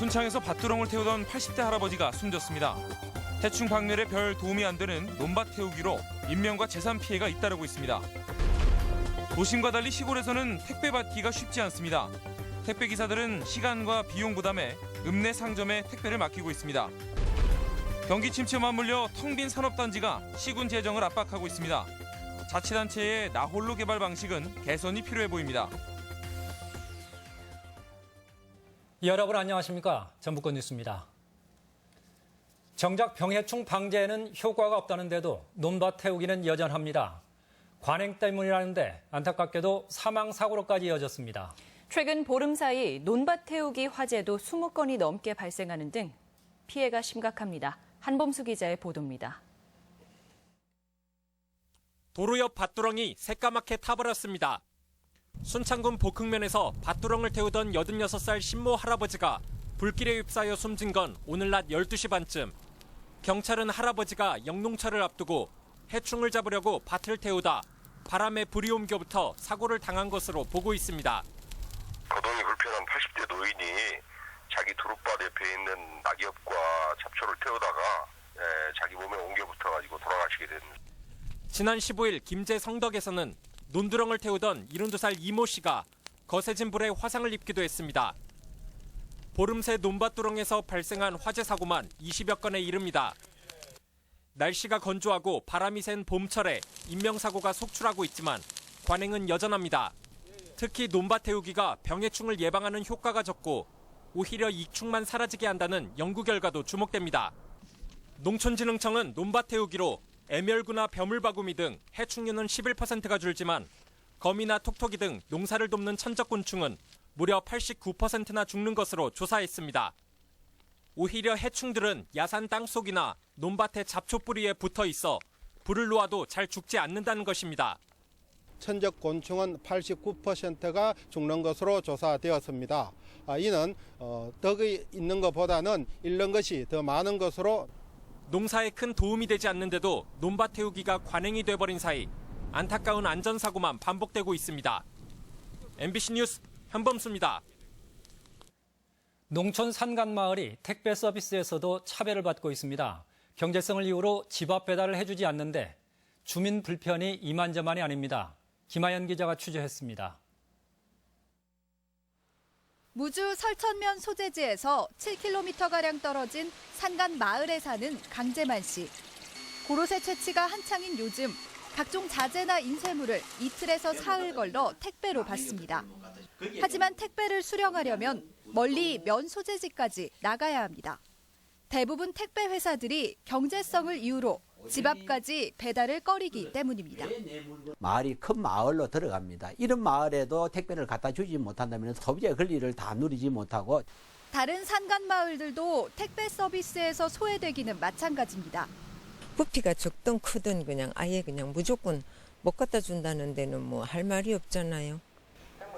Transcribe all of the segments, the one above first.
순창에서 밭두렁을 태우던 80대 할아버지가 숨졌습니다. 해충 박멸에 별 도움이 안 되는 논밭 태우기로 인명과 재산 피해가 잇따르고 있습니다. 도심과 달리 시골에서는 택배 받기가 쉽지 않습니다. 택배 기사들은 시간과 비용 부담에 읍내 상점에 택배를 맡기고 있습니다. 경기 침체에 맞물려 텅 빈 산업단지가 시군 재정을 압박하고 있습니다. 자치단체의 나홀로 개발 방식은 개선이 필요해 보입니다. 여러분 안녕하십니까? 전북권 뉴스입니다. 정작 병해충 방제에는 효과가 없다는데도 논밭 태우기는 여전합니다. 관행 때문이라는데 안타깝게도 사망사고로까지 이어졌습니다. 최근 보름 사이 논밭 태우기 화재도 20건이 넘게 발생하는 등 피해가 심각합니다. 한범수 기자의 보도입니다. 도로 옆 밭두렁이 새까맣게 타버렸습니다. 순창군 복흥면에서 밭두렁을 태우던 86살 신모 할아버지가 불길에 휩싸여 숨진 건 오늘 낮 12시 반쯤. 경찰은 할아버지가 영농차를 앞두고 해충을 잡으려고 밭을 태우다 바람에 불이 옮겨붙어 사고를 당한 것으로 보고 있습니다. 거동이 불편한 80대 노인이 자기 두릅밭 옆에 있는 낙엽과 잡초를 태우다가 자기 몸에 옮겨붙어가지고 돌아가시게 됐습니다. 지난 15일 김제 성덕에서는 논두렁을 태우던 72살 이모 씨가 거세진 불에 화상을 입기도 했습니다. 보름 새 논밭두렁에서 발생한 화재 사고만 20여 건에 이릅니다. 날씨가 건조하고 바람이 센 봄철에 인명사고가 속출하고 있지만 관행은 여전합니다. 특히 논밭 태우기가 병해충을 예방하는 효과가 적고 오히려 익충만 사라지게 한다는 연구 결과도 주목됩니다. 농촌진흥청은 논밭 태우기로 애멸구나 벼물바구미 등 해충류는 11%가 줄지만 거미나 톡톡이 등 농사를 돕는 천적곤충은 무려 89%나 죽는 것으로 조사했습니다. 오히려 해충들은 야산 땅속이나 논밭의 잡초뿌리에 붙어 있어 불을 놓아도 잘 죽지 않는다는 것입니다. 천적곤충은 89%가 죽는 것으로 조사되었습니다. 이는 덕이 있는 것보다는 잃는 것이 더 많은 것으로 농사에 큰 도움이 되지 않는데도 논밭 태우기가 관행이 돼버린 사이 안타까운 안전사고만 반복되고 있습니다. MBC 뉴스 한범수입니다. 농촌 산간마을이 택배 서비스에서도 차별을 받고 있습니다. 경제성을 이유로 집 앞 배달을 해주지 않는데 주민 불편이 이만저만이 아닙니다. 김하연 기자가 취재했습니다. 무주 설천면 소재지에서 7km가량 떨어진 산간 마을에 사는 강재만 씨. 고로쇠 채취가 한창인 요즘 각종 자재나 인쇄물을 이틀에서 사흘 걸러 택배로 받습니다. 하지만 택배를 수령하려면 멀리 면 소재지까지 나가야 합니다. 대부분 택배 회사들이 경제성을 이유로 집 앞까지 배달을 꺼리기 때문입니다. 마을이 큰 마을로 들어갑니다. 이런 마을에도 택배를 갖다 주지 못한다면 소비자의 권리를 다 누리지 못하고 다른 산간 마을들도 택배 서비스에서 소외되기는 마찬가지입니다. 부피가 적든 크든 그냥 아예 그냥 무조건 못 갖다 준다는 데는 뭐 할 말이 없잖아요.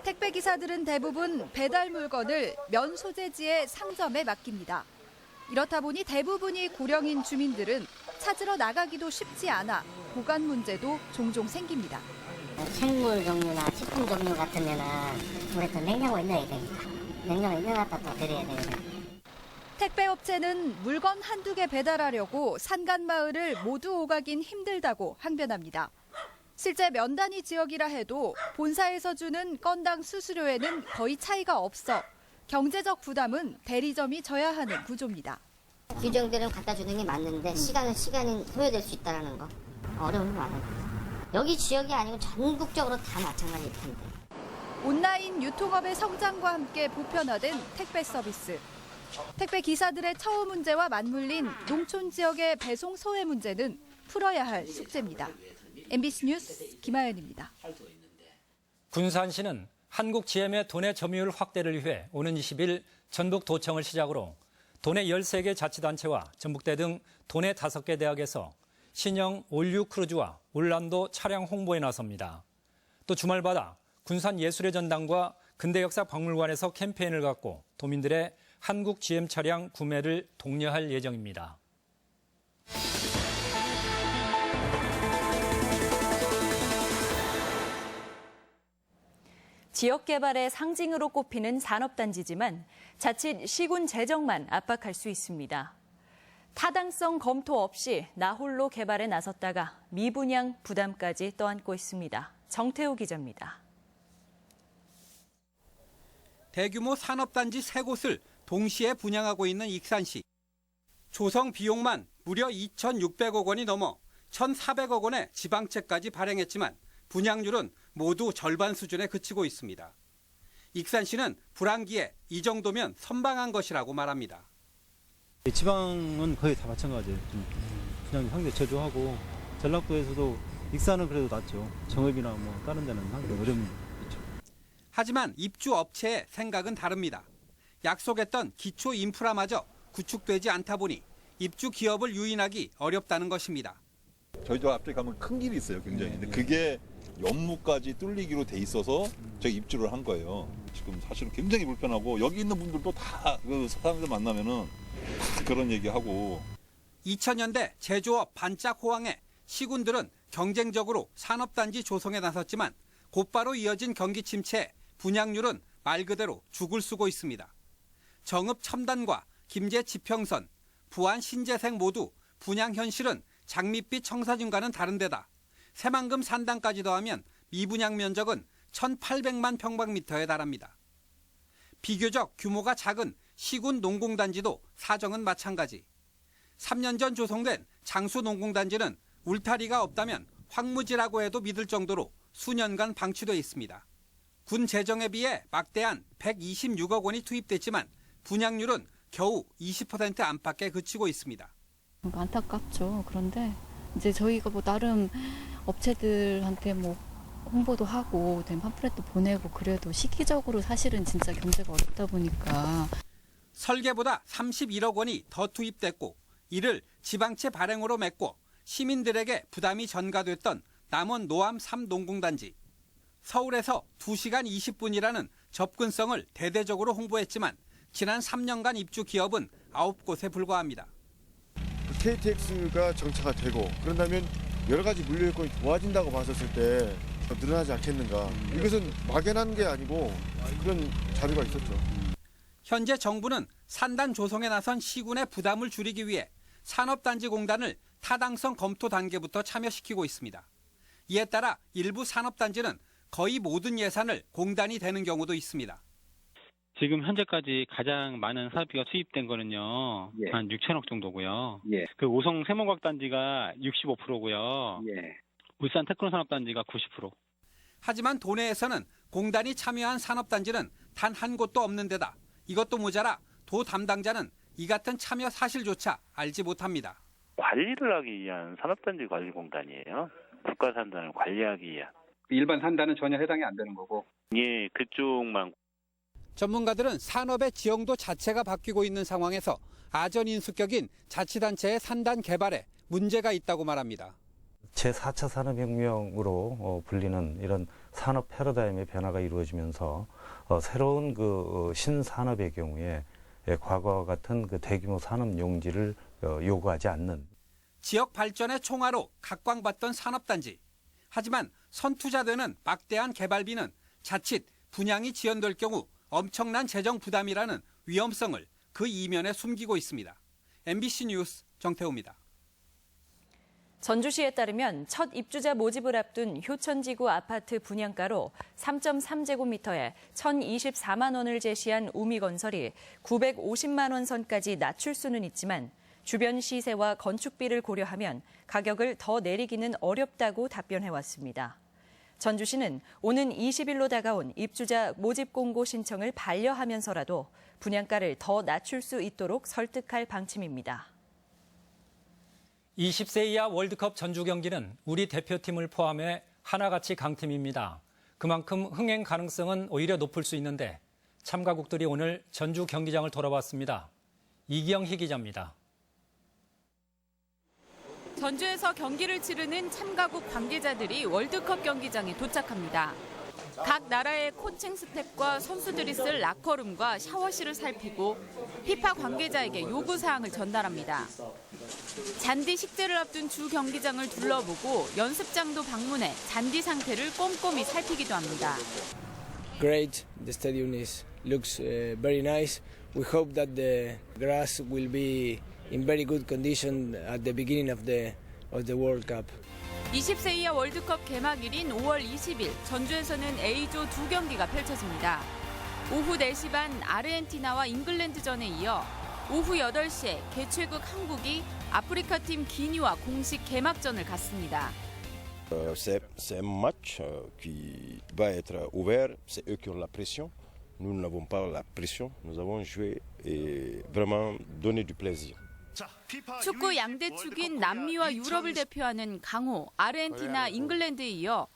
택배 기사들은 대부분 배달 물건을 면 소재지의 상점에 맡깁니다. 이렇다 보니 대부분이 고령인 주민들은 찾으러 나가기도 쉽지 않아 보관 문제도 종종 생깁니다. 생물 종류나 식품 종류 같으면은 우리 또 냉장고에 넣어야 되니까 냉장고에 넣어놨다 또 드려야 되거든요. 택배 업체는 물건 한두 개 배달하려고 산간 마을을 모두 오가긴 힘들다고 항변합니다. 실제 면 단위 지역이라 해도 본사에서 주는 건당 수수료에는 거의 차이가 없어 경제적 부담은 대리점이 져야 하는 구조입니다. 규정대로 갖다 주는 게 맞는데 시간이 소요될 수 있다는 거 어려움이 많아요. 여기 지역이 아니고 전국적으로 다 마찬가지일 텐데. 온라인 유통업의 성장과 함께 보편화된 택배 서비스. 택배 기사들의 처우 문제와 맞물린 농촌 지역의 배송 소외 문제는 풀어야 할 숙제입니다. MBC 뉴스 김하연입니다. 군산시는 한국 GM의 도내 점유율 확대를 위해 오는 20일 전북도청을 시작으로 도내 13개 자치단체와 전북대 등 도내 5개 대학에서 신형 올류 크루즈와 올란도 차량 홍보에 나섭니다. 또 주말마다 군산 예술의 전당과 근대역사박물관에서 캠페인을 갖고 도민들의 한국 GM 차량 구매를 독려할 예정입니다. 지역 개발의 상징으로 꼽히는 산업단지지만 자칫 시군 재정만 압박할 수 있습니다. 타당성 검토 없이 나홀로 개발에 나섰다가 미분양 부담까지 떠안고 있습니다. 정태우 기자입니다. 대규모 산업단지 3곳을 동시에 분양하고 있는 익산시. 조성 비용만 무려 2,600억 원이 넘어 1,400억 원의 지방채까지 발행했지만 분양률은 모두 절반 수준에 그치고 있습니다. 익산시는 불황기에 이 정도면 선방한 것이라고 말합니다. 지방은 거의 다 마찬가지예요. 분양이 상당히 저조하고 전라도에서도 익산은 그래도 낫죠. 정읍이나 뭐 다른 데는 상당히 어려움이 있죠. 하지만 입주 업체의 생각은 다릅니다. 약속했던 기초 인프라마저 구축되지 않다 보니 입주 기업을 유인하기 어렵다는 것입니다. 저희도 앞쪽에 가면 큰 길이 있어요, 굉장히. 근데 그게 연무까지 뚫리기로 돼 있어서 저희 입주를 한 거예요. 지금 사실은 굉장히 불편하고 여기 있는 분들도 다 그 사람들 만나면은 다 그런 얘기하고. 2000년대 제조업 반짝 호황에 시군들은 경쟁적으로 산업단지 조성에 나섰지만 곧바로 이어진 경기 침체에 분양률은 말 그대로 죽을 쓰고 있습니다. 정읍 첨단과 김제 지평선, 부안 신재생 모두 분양 현실은 장밋빛 청사진과는 다른 데다 새만금 산당까지 더하면 미분양 면적은 1,800만 평방미터에 달합니다. 비교적 규모가 작은 시군 농공단지도 사정은 마찬가지. 3년 전 조성된 장수 농공단지는 울타리가 없다면 황무지라고 해도 믿을 정도로 수년간 방치돼 있습니다. 군 재정에 비해 막대한 126억 원이 투입됐지만 분양률은 겨우 20% 안팎에 그치고 있습니다. 안타깝죠. 그런데 이제 저희가 뭐 나름 업체들한테 뭐 홍보도 하고 팜플렛도 보내고 그래도 시기적으로 사실은 진짜 경제가 어렵다 보니까 설계보다 31억 원이 더 투입됐고 이를 지방채 발행으로 메꿔 시민들에게 부담이 전가됐던 남원 노암 3농공단지. 서울에서 2시간 20분이라는 접근성을 대대적으로 홍보했지만 지난 3년간 입주 기업은 9곳에 불과합니다. KTX가 정차가 되고 그런다면 여러 가지 물류 여건이 좋아진다고 봤었을 때 늘어나지 않겠는가. 이것은 막연한 게 아니고 그런 자료가 있었죠. 현재 정부는 산단 조성에 나선 시군의 부담을 줄이기 위해 산업단지공단을 타당성 검토 단계부터 참여시키고 있습니다. 이에 따라 일부 산업단지는 거의 모든 예산을 공단이 대는 경우도 있습니다. 지금 현재까지 가장 많은 사업비가 투입된 거는요. 예. 한 6천억 정도고요. 예. 그 오성 세모각단지가 65%고요. 예. 울산 테크노산업단지가 90%. 하지만 도내에서는 공단이 참여한 산업단지는 단 한 곳도 없는 데다 이것도 모자라 도 담당자는 이 같은 참여 사실조차 알지 못합니다. 관리를 하기 위한 산업단지 관리공단이에요. 국가 산단을 관리하기 위한. 일반 산단은 전혀 해당이 안 되는 거고. 예, 그쪽만. 전문가들은 산업의 지형도 자체가 바뀌고 있는 상황에서 아전인수격인 자치단체의 산단 개발에 문제가 있다고 말합니다. 제4차 산업혁명으로 불리는 이런 산업 패러다임의 변화가 이루어지면서 새로운 그 신산업의 경우에 과거와 같은 그 대규모 산업 용지를 요구하지 않는 지역 발전의 총화로 각광받던 산업단지. 하지만 선투자되는 막대한 개발비는 자칫 분양이 지연될 경우 엄청난 재정 부담이라는 위험성을 그 이면에 숨기고 있습니다. MBC 뉴스 정태우입니다. 전주시에 따르면 첫 입주자 모집을 앞둔 효천지구 아파트 분양가로 3.3제곱미터에 1,024만 원을 제시한 우미건설이 950만 원 선까지 낮출 수는 있지만 주변 시세와 건축비를 고려하면 가격을 더 내리기는 어렵다고 답변해왔습니다. 전주시는 오는 20일로 다가온 입주자 모집 공고 신청을 반려하면서라도 분양가를 더 낮출 수 있도록 설득할 방침입니다. 20세 이하 월드컵 전주 경기는 우리 대표팀을 포함해 하나같이 강팀입니다. 그만큼 흥행 가능성은 오히려 높을 수 있는데 참가국들이 오늘 전주 경기장을 돌아왔습니다. 이기영희 기자입니다. 전주에서 경기를 치르는 참가국 관계자들이 월드컵 경기장에 도착합니다. 각 나라의 코칭 스태프과 선수들이 쓸 라커룸과 샤워실을 살피고 피파 관계자에게 요구사항을 전달합니다. 잔디 식재를 앞둔 주 경기장을 둘러보고 연습장도 방문해 잔디 상태를 꼼꼼히 살피기도 합니다. great. The stadium looks very nice. We hope that the grass will be in very good condition at the beginning of the World Cup. 20세 이하 월드컵 개막일인 5월 20일 전주에서는 A조 2경기가 펼쳐집니다. 오후 4시 반 아르헨티나와 잉글랜드전에 이어 오후 8시에 개최국 한국이 아프리카 팀 기니와 공식 개막전을 갖습니다. C'est un match qui va être ouvert. C'est eux qui ont la pression. Nous n'avons pas la pression. Nous avons joué et vraiment donné du plaisir. 축구 양대 축인 남미와 유럽을 대표하는 강호, 아르헨티나, 잉글랜드에 이어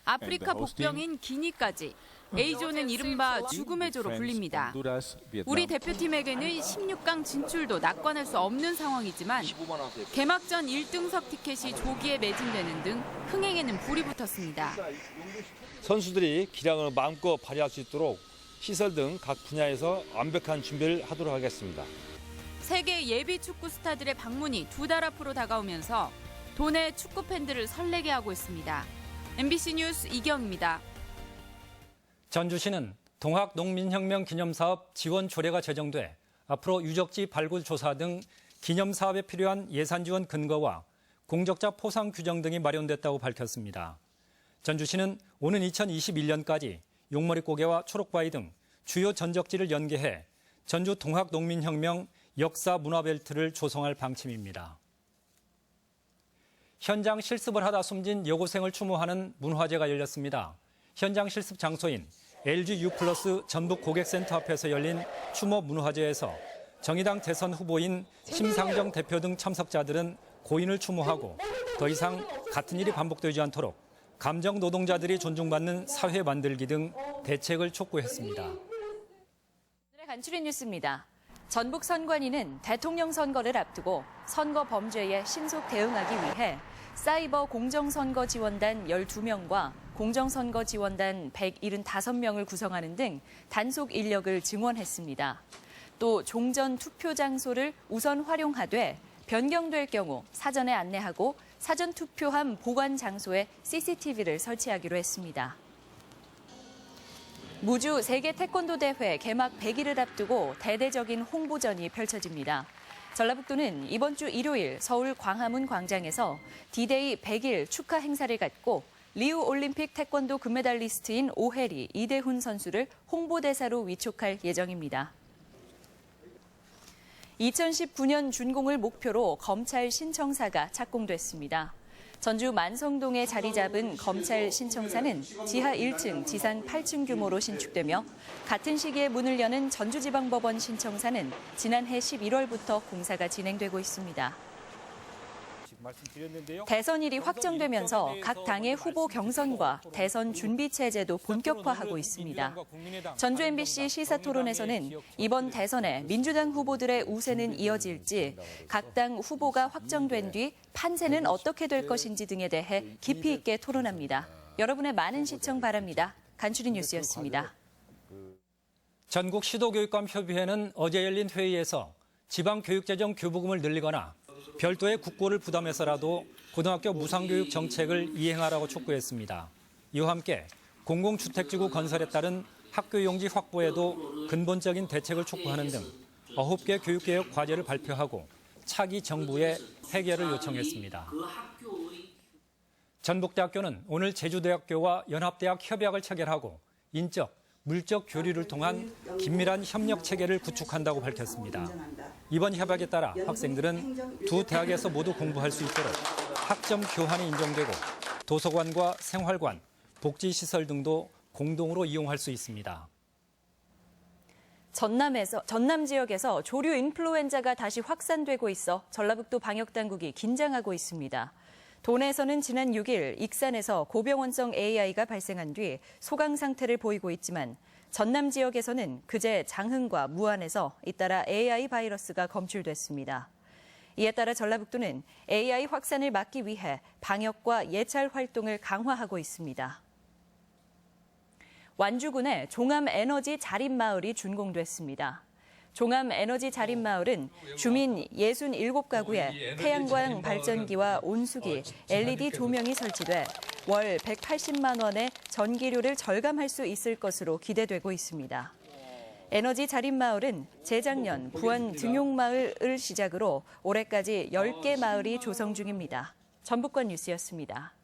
아프리카 복병인 기니까지 A조는 이른바 죽음의 조로 불립니다. 우리 대표팀에게는 16강 진출도 낙관할 수 없는 상황이지만 개막전 1등석 티켓이 조기에 매진되는 등 흥행에는 불이 붙었습니다. 선수들이 기량을 마음껏 발휘할 수 있도록 시설 등 각 분야에서 완벽한 준비를 하도록 하겠습니다. 세계 예비 축구 스타들의 방문이 2달 앞으로 다가오면서 도내 축구 팬들을 설레게 하고 있습니다. MBC 뉴스 이경입니다. 전주시는 동학농민혁명 기념사업 지원 조례가 제정돼 앞으로 유적지 발굴 조사 등 기념사업에 필요한 예산 지원 근거와 공적자 포상 규정 등이 마련됐다고 밝혔습니다. 전주시는 오는 2021년까지 용머리고개와 초록바위 등 주요 전적지를 연계해 전주 동학농민혁명 역사 문화벨트를 조성할 방침입니다. 현장 실습을 하다 숨진 여고생을 추모하는 문화제가 열렸습니다. 현장 실습 장소인 LG U+ 전북 고객센터 앞에서 열린 추모 문화제에서 정의당 대선 후보인 심상정 대표 등 참석자들은 고인을 추모하고 더 이상 같은 일이 반복되지 않도록 감정 노동자들이 존중받는 사회 만들기 등 대책을 촉구했습니다. 오늘의 간추린 뉴스입니다. 전북 선관위는 대통령 선거를 앞두고 선거 범죄에 신속 대응하기 위해 사이버 공정선거 지원단 12명과 공정선거 지원단 175명을 구성하는 등 단속 인력을 증원했습니다. 또 종전 투표 장소를 우선 활용하되 변경될 경우 사전에 안내하고 사전 투표함 보관 장소에 CCTV를 설치하기로 했습니다. 무주 세계 태권도 대회 개막 100일을 앞두고 대대적인 홍보전이 펼쳐집니다. 전라북도는 이번 주 일요일 서울 광화문 광장에서 D-Day 100일 축하 행사를 갖고 리우 올림픽 태권도 금메달리스트인 오혜리, 이대훈 선수를 홍보대사로 위촉할 예정입니다. 2019년 준공을 목표로 검찰 신청사가 착공됐습니다. 전주 만성동에 자리 잡은 검찰 신청사는 지하 1층, 지상 8층 규모로 신축되며 같은 시기에 문을 여는 전주지방법원 신청사는 지난해 11월부터 공사가 진행되고 있습니다. 대선일이 확정되면서 각 당의 후보 경선과 대선 준비 체제도 본격화하고 있습니다. 전주 MBC 시사토론에서는 이번 대선에 민주당 후보들의 우세는 이어질지, 각 당 후보가 확정된 뒤 판세는 어떻게 될 것인지 등에 대해 깊이 있게 토론합니다. 여러분의 많은 시청 바랍니다. 간추린 뉴스였습니다. 전국 시도교육감협의회는 어제 열린 회의에서 지방교육재정 교부금을 늘리거나 별도의 국고를 부담해서라도 고등학교 무상교육 정책을 이행하라고 촉구했습니다. 이와 함께 공공주택지구 건설에 따른 학교용지 확보에도 근본적인 대책을 촉구하는 등 9개 교육개혁 과제를 발표하고 차기 정부에 해결을 요청했습니다. 전북대학교는 오늘 제주대학교와 연합대학 협약을 체결하고 인적, 물적 교류를 통한 긴밀한 협력 체계를 구축한다고 밝혔습니다. 이번 협약에 따라 학생들은 두 대학에서 모두 공부할 수 있도록 학점 교환이 인정되고 도서관과 생활관, 복지시설 등도 공동으로 이용할 수 있습니다. 전남 지역에서 조류 인플루엔자가 다시 확산되고 있어 전라북도 방역당국이 긴장하고 있습니다. 도내에서는 지난 6일 익산에서 고병원성 AI가 발생한 뒤 소강 상태를 보이고 있지만 전남 지역에서는 그제 장흥과 무안에서 잇따라 AI 바이러스가 검출됐습니다. 이에 따라 전라북도는 AI 확산을 막기 위해 방역과 예찰 활동을 강화하고 있습니다. 완주군의 종암에너지 자립마을이 준공됐습니다. 종암에너지 자립마을은 주민 67가구에 태양광 발전기와 온수기, LED 조명이 설치돼 월 180만 원의 전기료를 절감할 수 있을 것으로 기대되고 있습니다. 에너지 자립마을은 재작년 부안 등용마을을 시작으로 올해까지 10개 마을이 조성 중입니다. 전북권 뉴스였습니다.